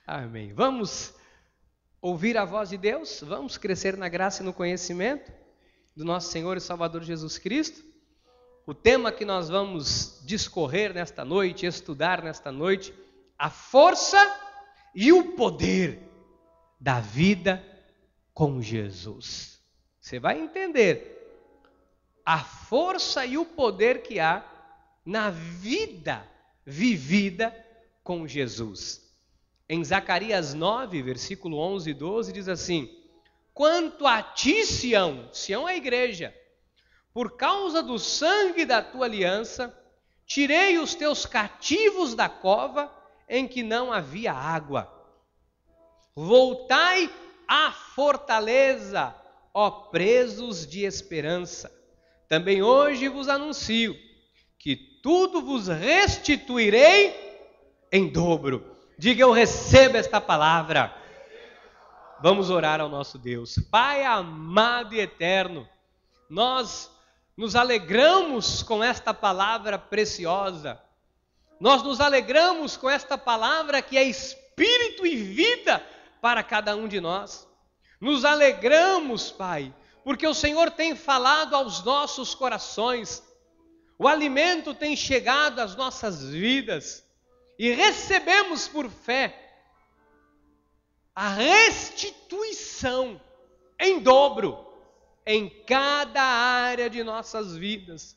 Amém. Vamos ouvir a voz de Deus? Vamos crescer na graça e no conhecimento do nosso Senhor e Salvador Jesus Cristo? O tema que nós vamos discorrer nesta noite, estudar nesta noite, a força e o poder da vida com Jesus. Você vai entender a força e o poder que há na vida vivida com Jesus. Em Zacarias 9, versículo 11 e 12, diz assim: quanto a ti, Sião, Sião é a igreja, por causa do sangue da tua aliança, tirei os teus cativos da cova em que não havia água. Voltai à fortaleza, ó presos de esperança. Também hoje vos anuncio que tudo vos restituirei em dobro. Diga: eu recebo esta palavra. Vamos orar ao nosso Deus. Pai amado e eterno, nós nos alegramos com esta palavra preciosa. Nós nos alegramos com esta palavra que é espírito e vida para cada um de nós. Nos alegramos, Pai, porque o Senhor tem falado aos nossos corações. O alimento tem chegado às nossas vidas e recebemos por fé a restituição em dobro em cada área de nossas vidas.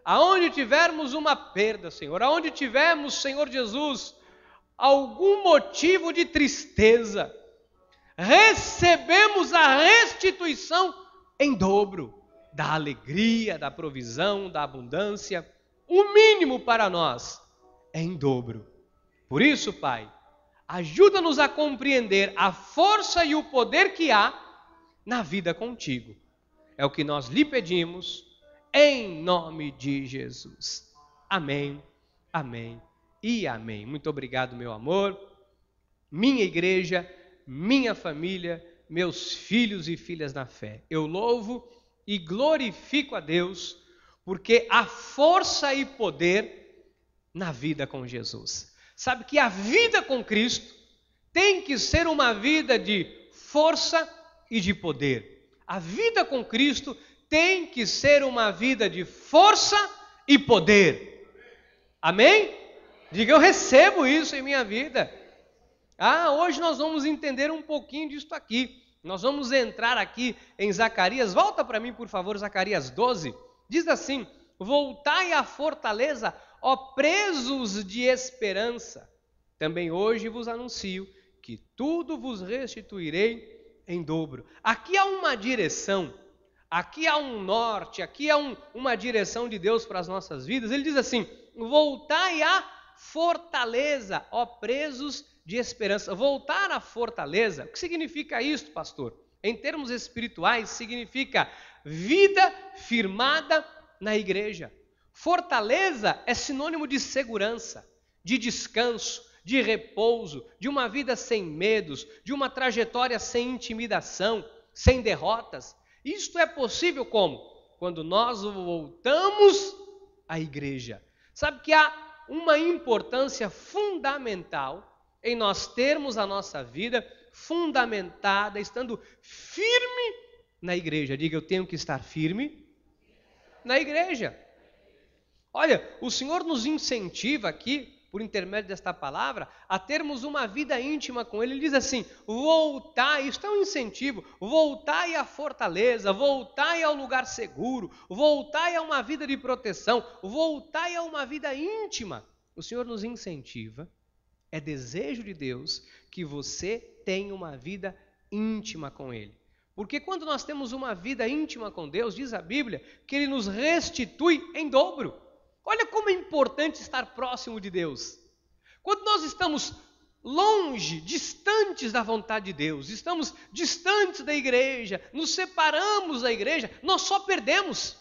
Aonde tivermos uma perda, Senhor, aonde tivermos, Senhor Jesus, algum motivo de tristeza, recebemos a restituição em dobro da alegria, da provisão, da abundância. O mínimo para nós é em dobro. Por isso, Pai, ajuda-nos a compreender a força e o poder que há na vida contigo. É o que nós lhe pedimos, em nome de Jesus. Amém, amém e amém. Muito obrigado, meu amor, minha igreja, minha família, meus filhos e filhas na fé. Eu louvo e glorifico a Deus, porque há força e poder na vida com Jesus. Sabe que a vida com Cristo tem que ser uma vida de força e de poder. A vida com Cristo tem que ser uma vida de força e poder. Amém? Diga: eu recebo isso em minha vida. Hoje nós vamos entender um pouquinho disso aqui. Nós vamos entrar aqui em Zacarias. Volta para mim, por favor, Zacarias 12. Diz assim: voltai à fortaleza, ó presos de esperança. Também hoje vos anuncio que tudo vos restituirei em dobro. Aqui há uma direção, aqui há um norte, aqui há uma direção de Deus para as nossas vidas. Ele diz assim: voltai à fortaleza, ó presos de esperança. Voltar à fortaleza, o que significa isso, pastor? Em termos espirituais, significa vida firmada na igreja. Fortaleza é sinônimo de segurança, de descanso, de repouso, de uma vida sem medos, de uma trajetória sem intimidação, sem derrotas. Isto é possível como? Quando nós voltamos à igreja. Sabe que há uma importância fundamental em nós termos a nossa vida fundamentada, estando firme na igreja. Diga: eu tenho que estar firme na igreja. Olha, o Senhor nos incentiva aqui, por intermédio desta palavra, a termos uma vida íntima com Ele. Ele diz assim: voltai, isto é um incentivo, voltai à fortaleza, voltai ao lugar seguro, voltai a uma vida de proteção, voltai a uma vida íntima. O Senhor nos incentiva, é desejo de Deus que você tenha uma vida íntima com Ele. Porque quando nós temos uma vida íntima com Deus, diz a Bíblia, que Ele nos restitui em dobro. Olha como é importante estar próximo de Deus. Quando nós estamos longe, distantes da vontade de Deus, estamos distantes da igreja, nos separamos da igreja, nós só perdemos.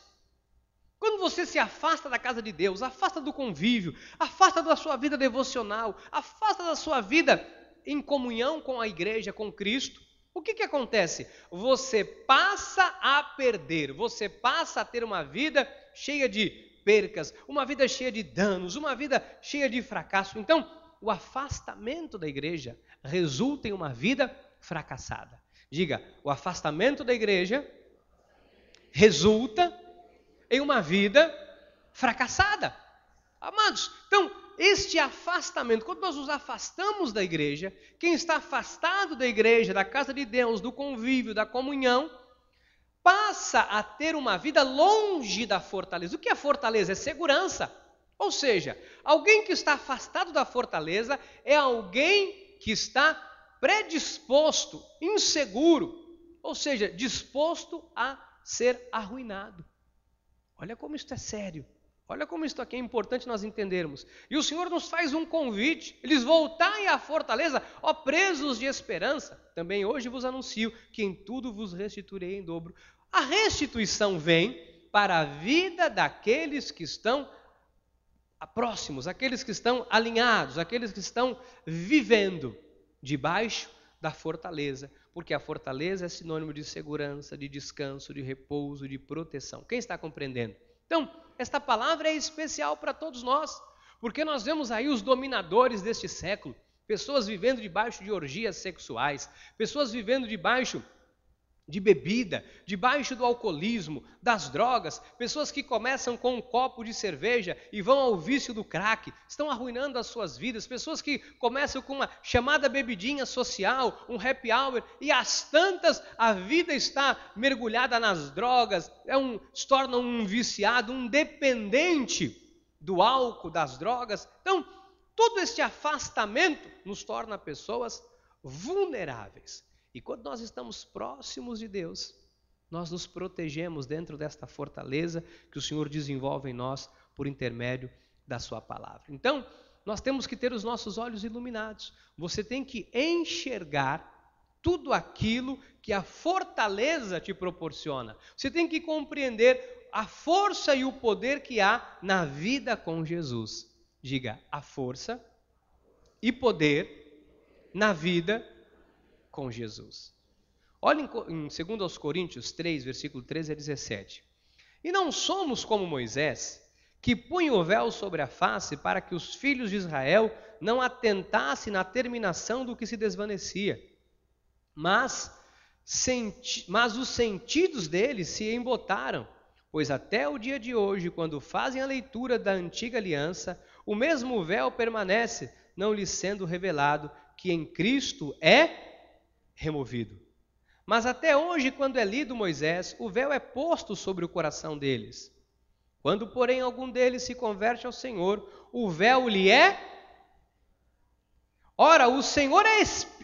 Quando você se afasta da casa de Deus, afasta do convívio, afasta da sua vida devocional, afasta da sua vida em comunhão com a igreja, com Cristo, o que acontece? Você passa a perder, você passa a ter uma vida cheia de percas, uma vida cheia de danos, uma vida cheia de fracasso. Então, o afastamento da igreja resulta em uma vida fracassada. Diga, o afastamento da igreja resulta em uma vida fracassada. Amados, então, este afastamento, quando nós nos afastamos da igreja, quem está afastado da igreja, da casa de Deus, do convívio, da comunhão, passa a ter uma vida longe da fortaleza. O que é fortaleza? É segurança. Ou seja, alguém que está afastado da fortaleza é alguém que está predisposto, inseguro, ou seja, disposto a ser arruinado. Olha como isto é sério. Olha como isso aqui é importante nós entendermos. E o Senhor nos faz um convite, eles voltarem à fortaleza, ó presos de esperança. Também hoje vos anuncio que em tudo vos restituirei em dobro. A restituição vem para a vida daqueles que estão próximos, aqueles que estão alinhados, aqueles que estão vivendo debaixo da fortaleza. Porque a fortaleza é sinônimo de segurança, de descanso, de repouso, de proteção. Quem está compreendendo? Então, esta palavra é especial para todos nós, porque nós vemos aí os dominadores deste século, pessoas vivendo debaixo de orgias sexuais, pessoas vivendo debaixo de bebida, debaixo do alcoolismo, das drogas, pessoas que começam com um copo de cerveja e vão ao vício do crack, estão arruinando as suas vidas, pessoas que começam com uma chamada bebidinha social, um happy hour, e às tantas a vida está mergulhada nas drogas, se torna um viciado, um dependente do álcool, das drogas. Então, todo este afastamento nos torna pessoas vulneráveis. E quando nós estamos próximos de Deus, nós nos protegemos dentro desta fortaleza que o Senhor desenvolve em nós por intermédio da sua palavra. Então, nós temos que ter os nossos olhos iluminados. Você tem que enxergar tudo aquilo que a fortaleza te proporciona. Você tem que compreender a força e o poder que há na vida com Jesus. Diga, a força e poder na vida com Jesus. Olhem em 2 Coríntios 3, versículo 13 a 17. E não somos como Moisés, que punha o véu sobre a face para que os filhos de Israel não atentassem na terminação do que se desvanecia. Mas os sentidos deles se embotaram, pois até o dia de hoje, quando fazem a leitura da antiga aliança, o mesmo véu permanece, não lhes sendo revelado que em Cristo é removido. Mas até hoje, quando é lido Moisés, o véu é posto sobre o coração deles. Quando, porém, algum deles se converte ao Senhor, o véu lhe é... Ora, o Senhor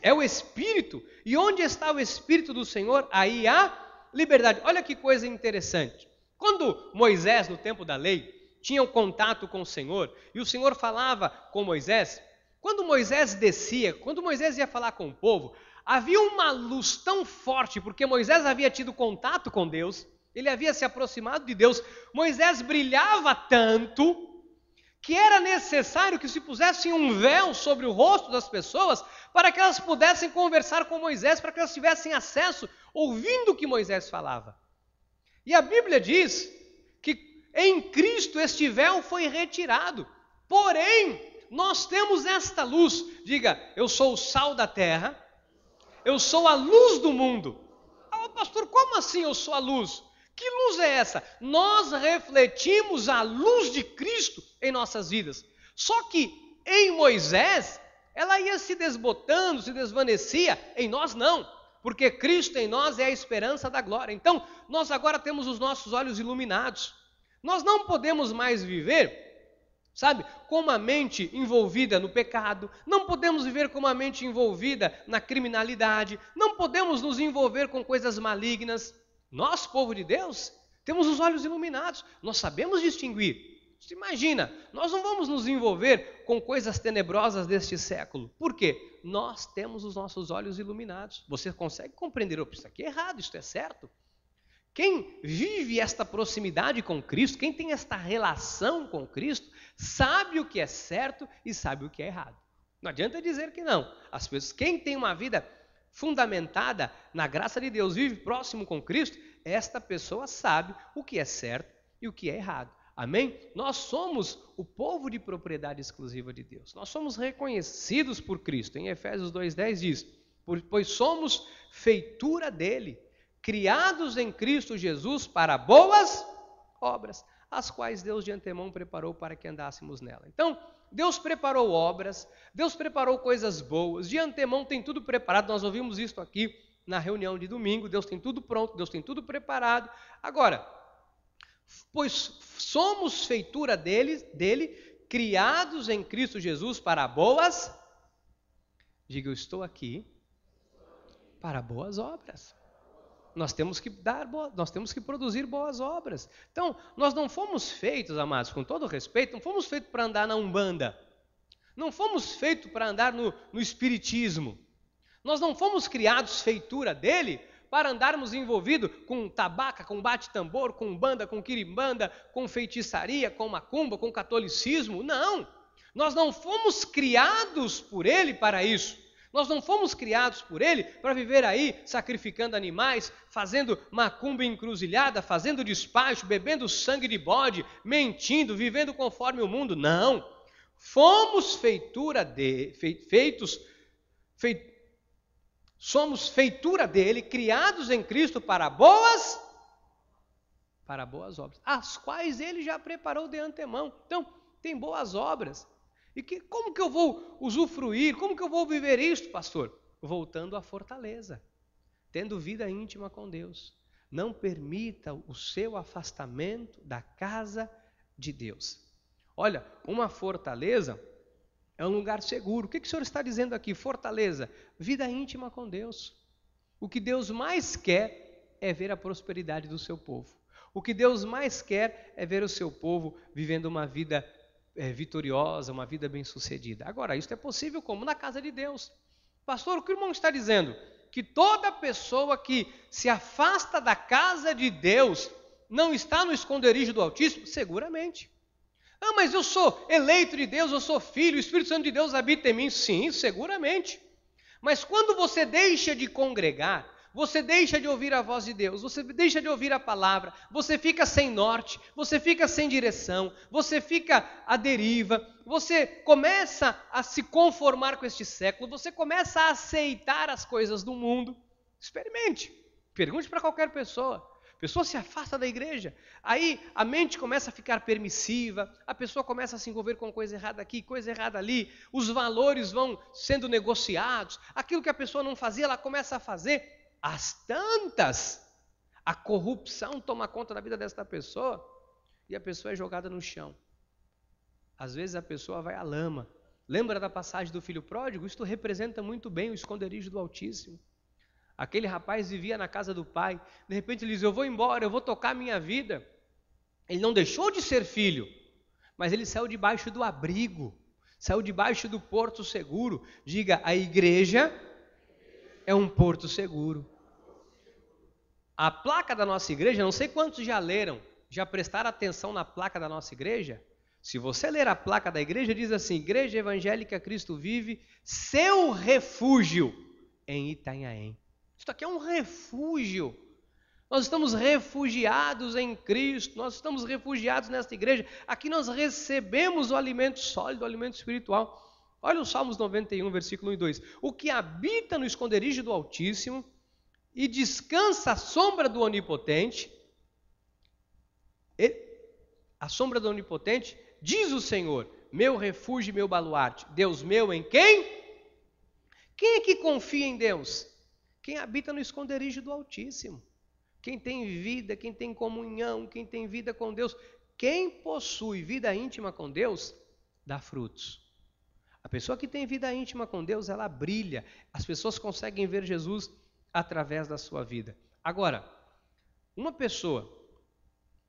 é o Espírito, e onde está o Espírito do Senhor, aí há liberdade. Olha que coisa interessante. Quando Moisés, no tempo da lei, tinha um contato com o Senhor, e o Senhor falava com Moisés, quando Moisés descia, quando Moisés ia falar com o povo, havia uma luz tão forte, porque Moisés havia tido contato com Deus, ele havia se aproximado de Deus, Moisés brilhava tanto, que era necessário que se pusesse um véu sobre o rosto das pessoas, para que elas pudessem conversar com Moisés, para que elas tivessem acesso, ouvindo o que Moisés falava. E a Bíblia diz que em Cristo este véu foi retirado, porém, nós temos esta luz. Diga, eu sou o sal da terra, eu sou a luz do mundo. Ah, pastor, como assim eu sou a luz? Que luz é essa? Nós refletimos a luz de Cristo em nossas vidas. Só que em Moisés, ela ia se desbotando, se desvanecia. Em nós não, porque Cristo em nós é a esperança da glória. Então, nós agora temos os nossos olhos iluminados. Nós não podemos mais viver, sabe, com uma mente envolvida no pecado, não podemos viver com uma mente envolvida na criminalidade, não podemos nos envolver com coisas malignas. Nós, povo de Deus, temos os olhos iluminados, nós sabemos distinguir. Você imagina, nós não vamos nos envolver com coisas tenebrosas deste século. Por quê? Nós temos os nossos olhos iluminados. Você consegue compreender, isso aqui é errado, isso é certo? Quem vive esta proximidade com Cristo, quem tem esta relação com Cristo, sabe o que é certo e sabe o que é errado. Não adianta dizer que não. As pessoas, quem tem uma vida fundamentada na graça de Deus, vive próximo com Cristo, esta pessoa sabe o que é certo e o que é errado. Amém? Nós somos o povo de propriedade exclusiva de Deus. Nós somos reconhecidos por Cristo. Em Efésios 2,10 diz: pois somos feitura dele, criados em Cristo Jesus para boas obras, as quais Deus de antemão preparou para que andássemos nela. Então, Deus preparou obras, Deus preparou coisas boas, de antemão tem tudo preparado. Nós ouvimos isso aqui na reunião de domingo. Deus tem tudo pronto, Deus tem tudo preparado. Agora, pois somos feitura dele, criados em Cristo Jesus para boas. Diga, eu estou aqui para boas obras. Nós temos que produzir boas obras. Então, nós não fomos feitos, amados, com todo respeito, não fomos feitos para andar na Umbanda. Não fomos feitos para andar no espiritismo. Nós não fomos criados feitura dele para andarmos envolvidos com tabaca, com bate-tambor, com umbanda, com quirimbanda, com feitiçaria, com macumba, com catolicismo. Não! Nós não fomos criados por ele para isso. Nós não fomos criados por ele para viver aí sacrificando animais, fazendo macumba encruzilhada, fazendo despacho, bebendo sangue de bode, mentindo, vivendo conforme o mundo. Não! Fomos somos feitura dele, criados em Cristo para boas obras, as quais ele já preparou de antemão. Então, tem boas obras. E como que eu vou usufruir? Como que eu vou viver isto, pastor? Voltando à fortaleza, tendo vida íntima com Deus. Não permita o seu afastamento da casa de Deus. Olha, uma fortaleza é um lugar seguro. O que o Senhor está dizendo aqui? Fortaleza, vida íntima com Deus. O que Deus mais quer é ver a prosperidade do seu povo. O que Deus mais quer é ver o seu povo vivendo uma vida vitoriosa, uma vida bem-sucedida. Agora, isso é possível como? Na casa de Deus. Pastor, o que o irmão está dizendo? Que toda pessoa que se afasta da casa de Deus não está no esconderijo do Altíssimo? Seguramente. Ah, mas eu sou eleito de Deus, eu sou filho, o Espírito Santo de Deus habita em mim. Sim, seguramente. Mas quando você deixa de congregar, você deixa de ouvir a voz de Deus, você deixa de ouvir a palavra, você fica sem norte, você fica sem direção, você fica à deriva, você começa a se conformar com este século, você começa a aceitar as coisas do mundo. Experimente, pergunte para qualquer pessoa. A pessoa se afasta da igreja, aí a mente começa a ficar permissiva, a pessoa começa a se envolver com coisa errada aqui, coisa errada ali, os valores vão sendo negociados, aquilo que a pessoa não fazia, ela começa a fazer. As tantas, a corrupção toma conta da vida desta pessoa e a pessoa é jogada no chão. Às vezes a pessoa vai à lama. Lembra da passagem do filho pródigo? Isto representa muito bem o esconderijo do Altíssimo. Aquele rapaz vivia na casa do pai, de repente ele diz, eu vou embora, eu vou tocar a minha vida. Ele não deixou de ser filho, mas ele saiu debaixo do abrigo, saiu debaixo do porto seguro. Diga, a igreja é um porto seguro. A placa da nossa igreja, não sei quantos já leram, já prestaram atenção na placa da nossa igreja? Se você ler a placa da igreja, diz assim, Igreja Evangélica Cristo Vive, seu refúgio em Itanhaém. Isso aqui é um refúgio. Nós estamos refugiados em Cristo, nós estamos refugiados nesta igreja. Aqui nós recebemos o alimento sólido, o alimento espiritual. Olha o Salmos 91, versículo 1 e 2. O que habita no esconderijo do Altíssimo e descansa à sombra do Onipotente, a sombra do Onipotente, diz o Senhor, meu refúgio e meu baluarte, Deus meu em quem? Quem é que confia em Deus? Quem habita no esconderijo do Altíssimo. Quem tem vida, quem tem comunhão, quem tem vida com Deus. Quem possui vida íntima com Deus, dá frutos. A pessoa que tem vida íntima com Deus, ela brilha. As pessoas conseguem ver Jesus através da sua vida. Agora, uma pessoa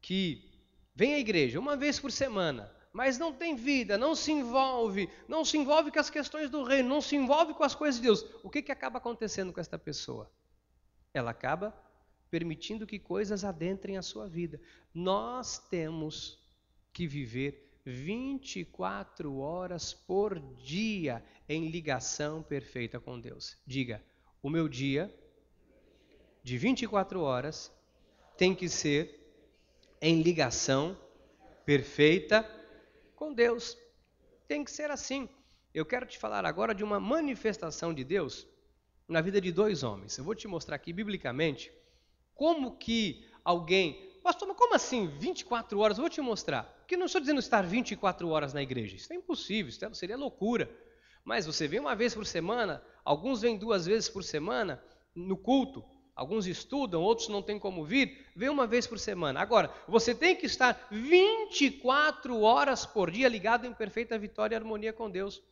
que vem à igreja uma vez por semana, mas não tem vida, não se envolve com as questões do reino, não se envolve com as coisas de Deus, o que acaba acontecendo com esta pessoa? Ela acaba permitindo que coisas adentrem a sua vida. Nós temos que viver 24 horas por dia em ligação perfeita com Deus. Diga, o meu dia de 24 horas tem que ser em ligação perfeita com Deus. Tem que ser assim. Eu quero te falar agora de uma manifestação de Deus na vida de dois homens. Eu vou te mostrar aqui, biblicamente, como que alguém... Pastor, mas como assim 24 horas? Eu vou te mostrar. Porque não estou dizendo estar 24 horas na igreja. Isso é impossível, isso seria loucura. Mas você vem uma vez por semana, alguns vêm 2 vezes por semana no culto. Alguns estudam, outros não têm como vir, vem uma vez por semana. Agora, você tem que estar 24 horas por dia ligado em perfeita vitória e harmonia com Deus.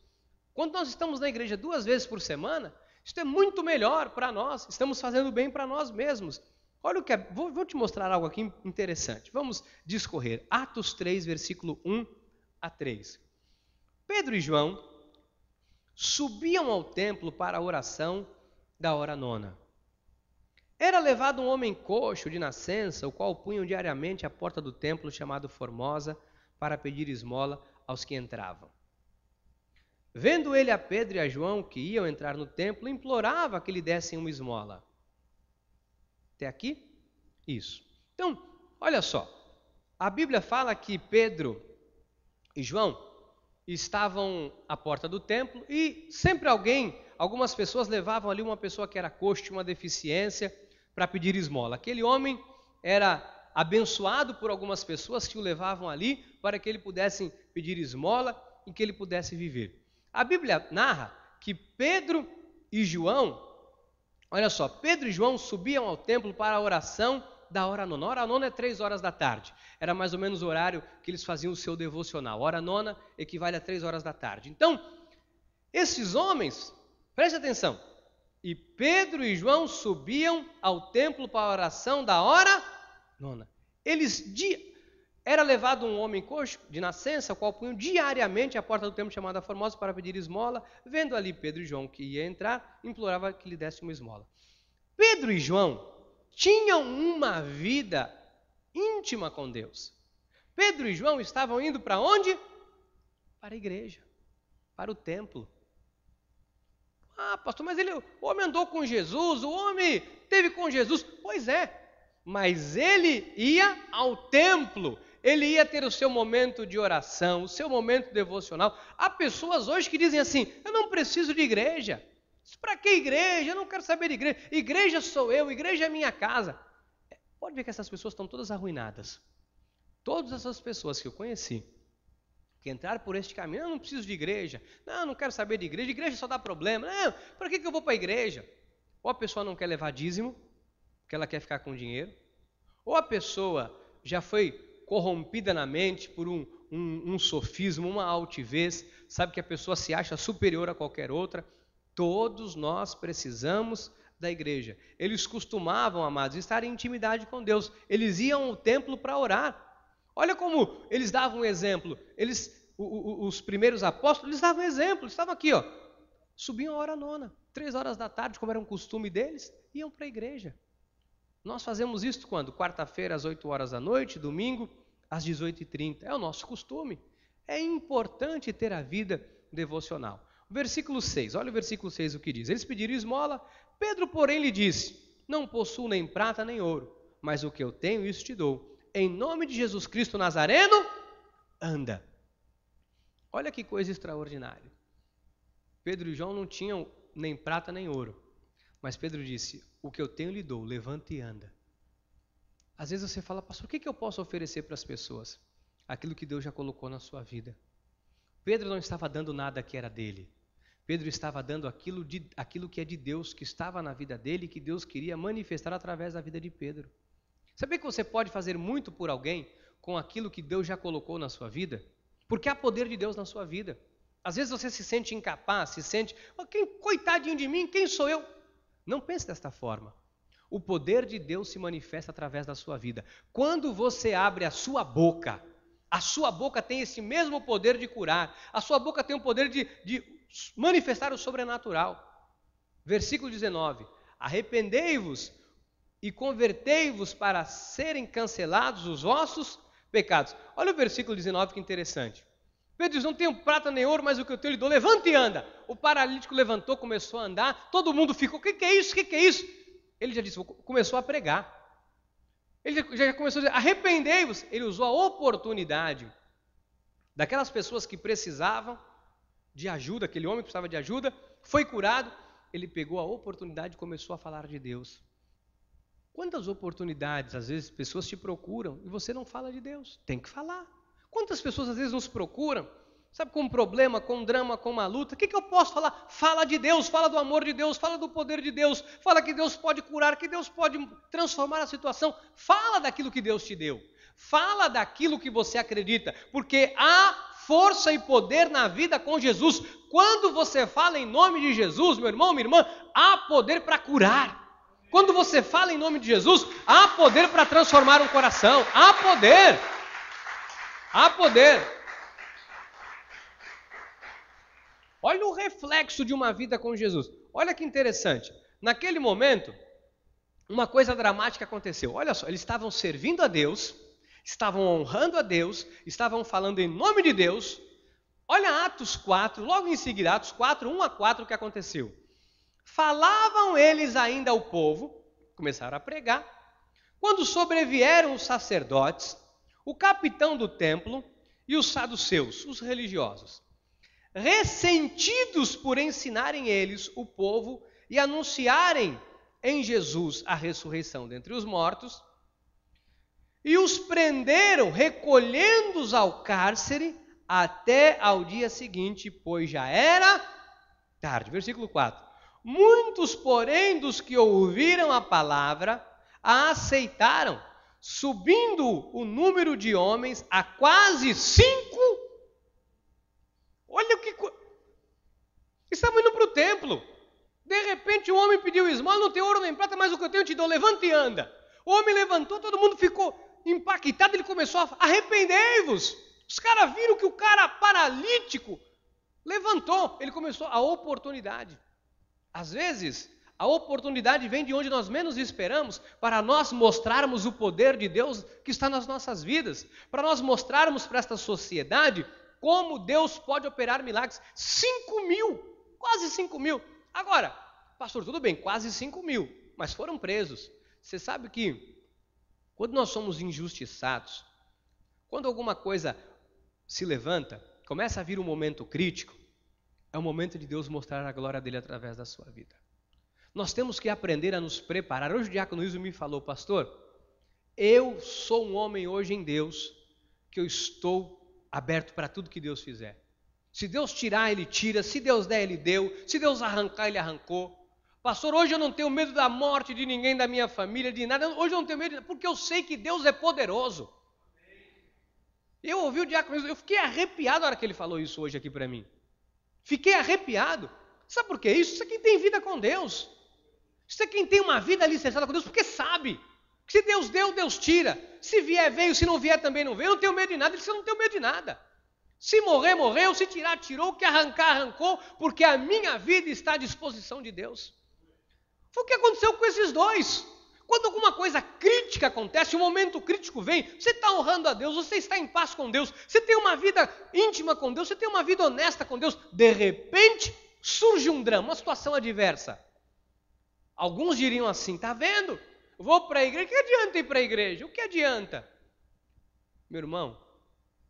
Quando nós estamos na igreja 2 vezes por semana, isso é muito melhor para nós, estamos fazendo bem para nós mesmos. Olha o que vou te mostrar algo aqui interessante. Vamos discorrer. Atos 3, versículo 1 a 3. Pedro e João subiam ao templo para a oração da hora nona. Era levado um homem coxo de nascença, o qual punham diariamente à porta do templo chamado Formosa, para pedir esmola aos que entravam. Vendo ele a Pedro e a João, que iam entrar no templo, implorava que lhe dessem uma esmola. Até aqui? Isso. Então, olha só. A Bíblia fala que Pedro e João estavam à porta do templo e sempre algumas pessoas levavam ali uma pessoa que era coxa, tinha uma deficiência, para pedir esmola. Aquele homem era abençoado por algumas pessoas que o levavam ali para que ele pudesse pedir esmola e que ele pudesse viver. A Bíblia narra que Pedro e João, olha só, Pedro e João subiam ao templo para a oração da hora nona. A hora nona é 3 horas da tarde. Era mais ou menos o horário que eles faziam o seu devocional. A hora nona equivale a 3 horas da tarde. Então, esses homens, preste atenção, e Pedro e João subiam ao templo para a oração da hora nona. Era levado um homem coxo de nascença, o qual punham diariamente à porta do templo chamada Formosa para pedir esmola. Vendo ali Pedro e João que ia entrar, implorava que lhe desse uma esmola. Pedro e João tinham uma vida íntima com Deus. Pedro e João estavam indo para onde? Para a igreja, para o templo. Ah, pastor, mas o homem andou com Jesus, o homem esteve com Jesus. Pois é, mas ele ia ao templo, ele ia ter o seu momento de oração, o seu momento devocional. Há pessoas hoje que dizem assim, eu não preciso de igreja. Para que igreja? Eu não quero saber de igreja. Igreja sou eu, igreja é minha casa. Pode ver que essas pessoas estão todas arruinadas. Todas essas pessoas que eu conheci, que entraram por este caminho, eu não preciso de igreja, não quero saber de igreja só dá problema, para que eu vou para a igreja? Ou a pessoa não quer levar dízimo, porque ela quer ficar com dinheiro, ou a pessoa já foi corrompida na mente por um sofismo, uma altivez, sabe que a pessoa se acha superior a qualquer outra. Todos nós precisamos da igreja. Eles costumavam, amados, estar em intimidade com Deus, eles iam ao templo para orar. Olha como eles davam um exemplo. Os primeiros apóstolos, eles davam exemplo. Eles estavam aqui, subiam a hora nona, 3 horas da tarde, como era um costume deles, iam para a igreja. Nós fazemos isso quando? Quarta-feira às 8 horas da noite, domingo às 18h30. É o nosso costume. É importante ter a vida devocional. Versículo 6, olha o versículo 6 o que diz. Eles pediram esmola, Pedro, porém, lhe disse, não possuo nem prata nem ouro, mas o que eu tenho, isso te dou. Em nome de Jesus Cristo Nazareno, anda. Olha que coisa extraordinária. Pedro e João não tinham nem prata nem ouro. Mas Pedro disse, o que eu tenho lhe dou, levanta e anda. Às vezes você fala, pastor, o que eu posso oferecer para as pessoas? Aquilo que Deus já colocou na sua vida. Pedro não estava dando nada que era dele. Pedro estava dando aquilo que é de Deus, que estava na vida dele, que Deus queria manifestar através da vida de Pedro. Sabia que você pode fazer muito por alguém com aquilo que Deus já colocou na sua vida? Porque há poder de Deus na sua vida. Às vezes você se sente incapaz, se sente, coitadinho de mim, quem sou eu? Não pense desta forma. O poder de Deus se manifesta através da sua vida. Quando você abre a sua boca tem esse mesmo poder de curar. A sua boca tem o poder de manifestar o sobrenatural. Versículo 19. Arrependei-vos e convertei-vos para serem cancelados os vossos pecados. Olha o versículo 19, que interessante. Pedro diz, não tenho prata nem ouro, mas o que eu tenho lhe dou, levanta e anda. O paralítico levantou, começou a andar, todo mundo ficou, o que é isso, o que é isso? Ele já disse, começou a pregar. Ele já começou a dizer, arrependei-vos. Ele usou a oportunidade daquelas pessoas que precisavam de ajuda, aquele homem que precisava de ajuda, foi curado, ele pegou a oportunidade e começou a falar de Deus. Quantas oportunidades, às vezes, pessoas te procuram e você não fala de Deus? Tem que falar. Quantas pessoas, às vezes, nos procuram, sabe, com um problema, com um drama, com uma luta, o que eu posso falar? Fala de Deus, fala do amor de Deus, fala do poder de Deus, fala que Deus pode curar, que Deus pode transformar a situação. Fala daquilo que Deus te deu. Fala daquilo que você acredita, porque há força e poder na vida com Jesus. Quando você fala em nome de Jesus, meu irmão, minha irmã, há poder para curar. Quando você fala em nome de Jesus, há poder para transformar um coração. Há poder. Há poder. Olha o reflexo de uma vida com Jesus. Olha que interessante. Naquele momento, uma coisa dramática aconteceu. Olha só, eles estavam servindo a Deus, estavam honrando a Deus, estavam falando em nome de Deus. Olha Atos 4, logo em seguida, Atos 4, 1-4, o que aconteceu. Falavam eles ainda ao povo, começaram a pregar, quando sobrevieram os sacerdotes, o capitão do templo e os saduceus, os religiosos, ressentidos por ensinarem eles, o povo, e anunciarem em Jesus a ressurreição dentre os mortos, e os prenderam, recolhendo-os ao cárcere, até ao dia seguinte, pois já era tarde. Versículo 4. Muitos, porém, dos que ouviram a palavra, a aceitaram, subindo o número de homens a quase 5. Olha o que... Estavam indo para o templo. De repente o homem pediu esmola, não tem ouro nem prata, mas o que eu tenho eu te dou, levanta e anda. O homem levantou, todo mundo ficou impactado, ele começou a arrependei-vos. Os caras viram que o cara paralítico levantou, ele começou a oportunidade. Às vezes, a oportunidade vem de onde nós menos esperamos, para nós mostrarmos o poder de Deus que está nas nossas vidas, para nós mostrarmos para esta sociedade como Deus pode operar milagres. 5.000, quase 5.000. Agora, pastor, tudo bem, quase 5.000, mas foram presos. Você sabe que quando nós somos injustiçados, quando alguma coisa se levanta, começa a vir um momento crítico, é o momento de Deus mostrar a glória dele através da sua vida. Nós temos que aprender a nos preparar. Hoje o diácono Iso me falou, pastor, eu sou um homem hoje em Deus, que eu estou aberto para tudo que Deus fizer. Se Deus tirar, Ele tira. Se Deus der, Ele deu. Se Deus arrancar, Ele arrancou. Pastor, hoje eu não tenho medo da morte de ninguém, da minha família, de nada. Hoje eu não tenho medo, porque eu sei que Deus é poderoso. Eu ouvi o diácono, eu fiquei arrepiado na hora que ele falou isso hoje aqui para mim. Fiquei arrepiado. Sabe por que isso? Isso é quem tem vida com Deus. Isso é quem tem uma vida alicerçada com Deus, porque sabe que se Deus deu, Deus tira. Se vier, veio. Se não vier, também não veio. Eu não tenho medo de nada. Ele disse, eu não tenho medo de nada. Se morrer, morreu. Se tirar, tirou. O que arrancar, arrancou. Porque a minha vida está à disposição de Deus. Foi o que aconteceu com esses dois. Quando alguma coisa crítica acontece, um momento crítico vem, você está honrando a Deus, você está em paz com Deus, você tem uma vida íntima com Deus, você tem uma vida honesta com Deus. De repente, surge um drama, uma situação adversa. Alguns diriam assim, está vendo? Vou para a igreja, o que adianta ir para a igreja? O que adianta? Meu irmão,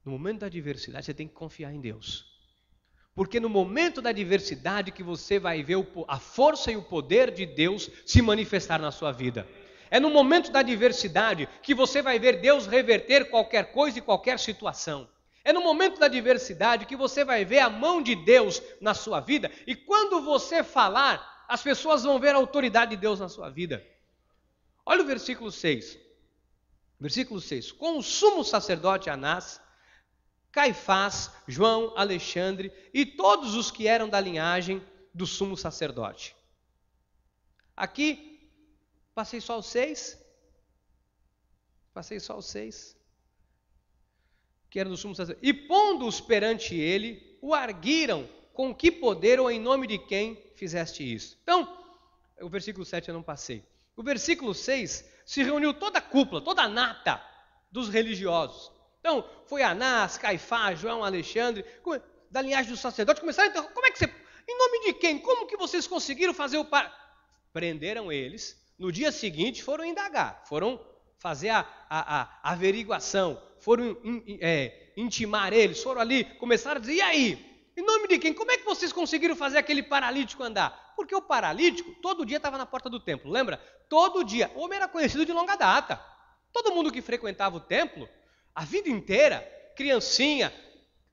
no momento da adversidade, você tem que confiar em Deus. Porque no momento da adversidade que você vai ver a força e o poder de Deus se manifestar na sua vida. É no momento da adversidade que você vai ver Deus reverter qualquer coisa e qualquer situação. É no momento da adversidade que você vai ver a mão de Deus na sua vida. E quando você falar, as pessoas vão ver a autoridade de Deus na sua vida. Olha o versículo 6. Versículo 6. Com o sumo sacerdote Anás, Caifás, João, Alexandre e todos os que eram da linhagem do sumo sacerdote. Aqui, passei só os 6. Que eram do sumo sacerdote. E pondo-os perante ele, o arguiram com que poder ou em nome de quem fizeste isso. Então, o versículo 7 eu não passei. O versículo 6 se reuniu toda a cúpula, toda a nata dos religiosos. Então, foi Anás, Caifás, João, Alexandre, da linhagem do sacerdote, começaram a interrogar, como é que você, em nome de quem? Como que vocês conseguiram fazer o... Prenderam eles, no dia seguinte foram indagar, foram fazer a averiguação, foram intimar eles, foram ali, começaram a dizer, e aí? Em nome de quem? Como é que vocês conseguiram fazer aquele paralítico andar? Porque o paralítico todo dia estava na porta do templo, lembra? Todo dia. O homem era conhecido de longa data. Todo mundo que frequentava o templo, a vida inteira, criancinha,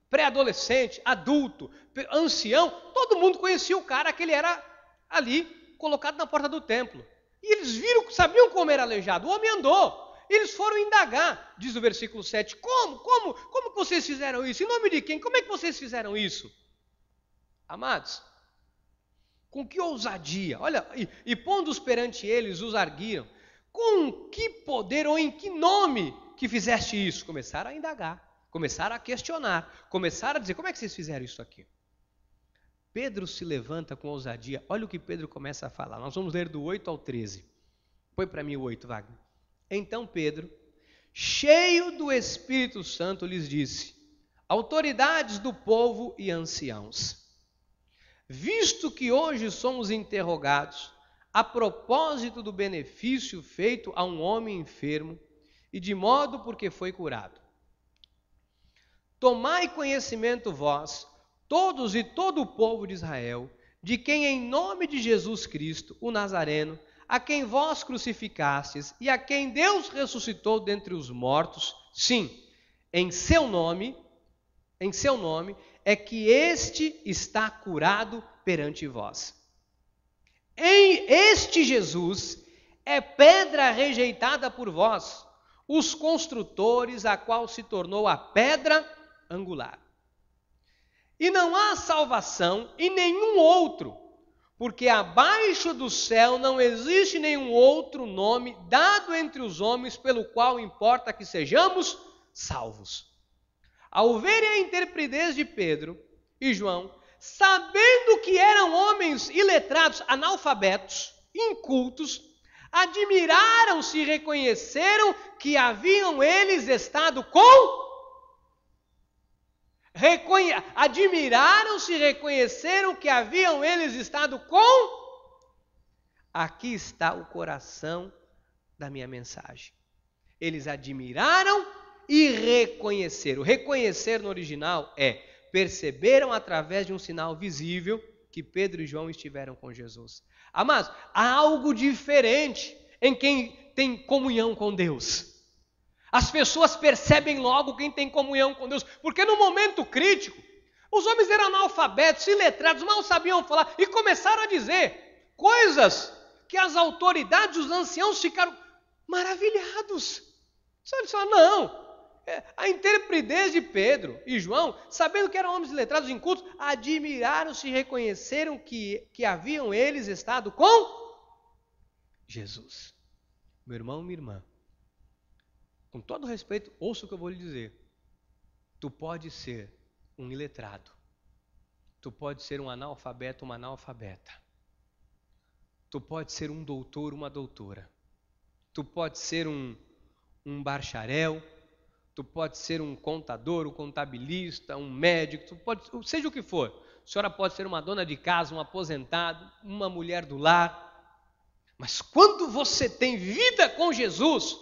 pré-adolescente, adulto, ancião, todo mundo conhecia o cara que ele era ali, colocado na porta do templo. E eles viram, sabiam como era aleijado, o homem andou. Eles foram indagar, diz o versículo 7, como que vocês fizeram isso? Em nome de quem? Como é que vocês fizeram isso? Amados, com que ousadia, olha, e pondo-os perante eles, os arguiram, com que poder ou em que nome que fizeste isso? Começaram a indagar. Começaram a questionar, começaram a dizer, como é que vocês fizeram isso aqui? Pedro se levanta com ousadia, olha o que Pedro começa a falar, nós vamos ler do 8 ao 13. Põe para mim o 8, Wagner. Então Pedro, cheio do Espírito Santo, lhes disse, autoridades do povo e anciãos, visto que hoje somos interrogados a propósito do benefício feito a um homem enfermo e de modo porque foi curado, tomai conhecimento vós, todos e todo o povo de Israel, de quem em nome de Jesus Cristo, o Nazareno, a quem vós crucificastes e a quem Deus ressuscitou dentre os mortos, sim, em seu nome é que este está curado perante vós. Em este Jesus é pedra rejeitada por vós, os construtores, a qual se tornou a pedra angular. E não há salvação em nenhum outro, porque abaixo do céu não existe nenhum outro nome dado entre os homens pelo qual importa que sejamos salvos. Ao verem a intrepidez de Pedro e João, sabendo que eram homens iletrados, analfabetos, incultos, admiraram-se e reconheceram que haviam eles estado Admiraram-se e reconheceram que haviam eles estado com... Aqui está o coração da minha mensagem. Eles admiraram e reconheceram. Reconhecer no original perceberam através de um sinal visível que Pedro e João estiveram com Jesus. Amados, há algo diferente em quem tem comunhão com Deus. As pessoas percebem logo quem tem comunhão com Deus, porque no momento crítico, os homens eram analfabetos, iletrados, mal sabiam falar, e começaram a dizer coisas que as autoridades, os anciãos ficaram maravilhados. Eles falaram, não, a intrepidez de Pedro e João, sabendo que eram homens iletrados e incultos, admiraram-se e reconheceram que haviam eles estado com Jesus. Meu irmão, minha irmã, com todo respeito, ouça o que eu vou lhe dizer. Tu pode ser um iletrado. Tu pode ser um analfabeto, uma analfabeta. Tu pode ser um doutor, uma doutora. Tu pode ser um bacharel. Tu pode ser um contador, um contabilista, um médico. Tu pode, seja o que for. A senhora pode ser uma dona de casa, um aposentado, uma mulher do lar. Mas quando você tem vida com Jesus,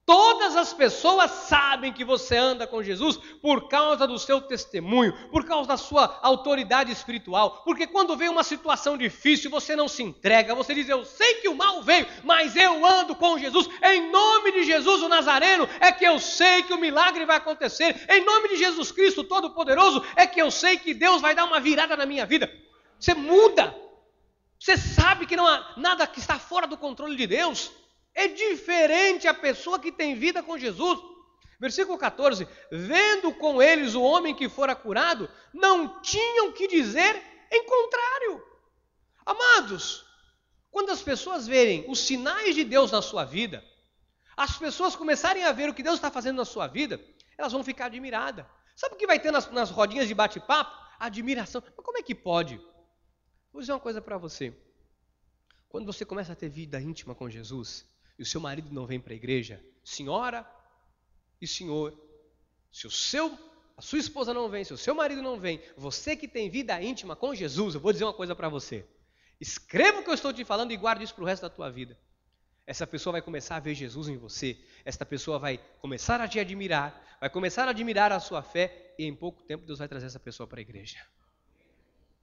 todas as pessoas sabem que você anda com Jesus por causa do seu testemunho, por causa da sua autoridade espiritual. Porque quando vem uma situação difícil, você não se entrega, você diz, eu sei que o mal veio, mas eu ando com Jesus. Em nome de Jesus, o Nazareno, é que eu sei que o milagre vai acontecer. Em nome de Jesus Cristo Todo-Poderoso, é que eu sei que Deus vai dar uma virada na minha vida. Você muda. Você sabe que não há nada que está fora do controle de Deus. É diferente a pessoa que tem vida com Jesus. Versículo 14. Vendo com eles o homem que fora curado, não tinham que dizer em contrário. Amados, quando as pessoas verem os sinais de Deus na sua vida, as pessoas começarem a ver o que Deus está fazendo na sua vida, elas vão ficar admiradas. Sabe o que vai ter nas rodinhas de bate-papo? Admiração. Mas como é que pode? Vou dizer uma coisa para você. Quando você começa a ter vida íntima com Jesus, e o seu marido não vem para a igreja, senhora e senhor, se a sua esposa não vem, se o seu marido não vem, você que tem vida íntima com Jesus, eu vou dizer uma coisa para você. Escreva o que eu estou te falando e guarde isso para o resto da tua vida. essa pessoa vai começar a ver Jesus em você, essa pessoa vai começar a te admirar, vai começar a admirar a sua fé, e em pouco tempo Deus vai trazer essa pessoa para a igreja.